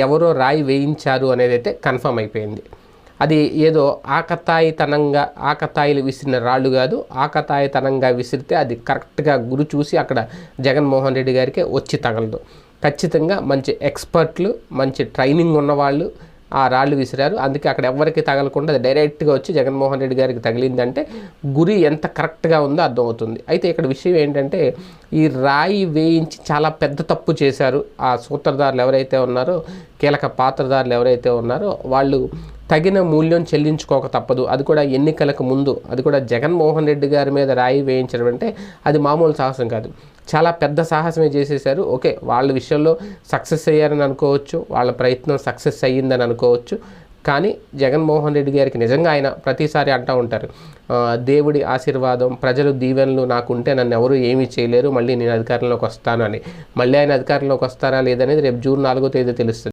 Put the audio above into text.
ఎవరో రాయి వేయించారు అనేదైతే కన్ఫర్మ్ అయిపోయింది. అది ఏదో ఆకతాయిలు విసిరిన రాళ్ళు కాదు, ఆకతాయితనంగా విసిరితే అది కరెక్ట్గా గురి చూసి అక్కడ జగన్మోహన్ రెడ్డి గారికి వచ్చి తగలదు. ఖచ్చితంగా మంచి ఎక్స్పర్ట్లు, మంచి ట్రైనింగ్ ఉన్నవాళ్ళు ఆ రాళ్ళు విసిరారు. అందుకే అక్కడ ఎవరికి తగలకుండా అది డైరెక్ట్గా వచ్చి జగన్మోహన్ రెడ్డి గారికి తగిలిందంటే గురి ఎంత కరెక్ట్గా ఉందో అర్థమవుతుంది. అయితే ఇక్కడ విషయం ఏంటంటే, ఈ రాయి వేయించి చాలా పెద్ద తప్పు చేశారు ఆ సూత్రధారులు ఎవరైతే ఉన్నారో, కీలక పాత్రధారులు ఎవరైతే ఉన్నారో వాళ్ళు తగిన మూల్యం చెల్లించుకోక తప్పదు. అది కూడా ఎన్నికలకు ముందు, అది కూడా జగన్మోహన్ రెడ్డి గారి మీద రాయి వేయించడం అంటే అది మామూలు సాహసం కాదు, చాలా పెద్ద సాహసమే చేసేసారు. ఓకే, వాళ్ళ విషయంలో సక్సెస్ అయ్యారని అనుకోవచ్చు, వాళ్ళ ప్రయత్నం సక్సెస్ అయ్యిందని అనుకోవచ్చు. కానీ జగన్మోహన్ రెడ్డి గారికి నిజంగా ఆయన ప్రతిసారి అంటూ ఉంటారు, దేవుడి ఆశీర్వాదం, ప్రజలు దీవెనలు నాకుంటే నన్ను ఎవరు ఏమీ చేయలేరు, మళ్ళీ నేను అధికారంలోకి వస్తాను అని. మళ్ళీ ఆయన అధికారంలోకి వస్తారా లేదనేది రేపు జూన్ 4వ తేదీ తెలుస్తుంది.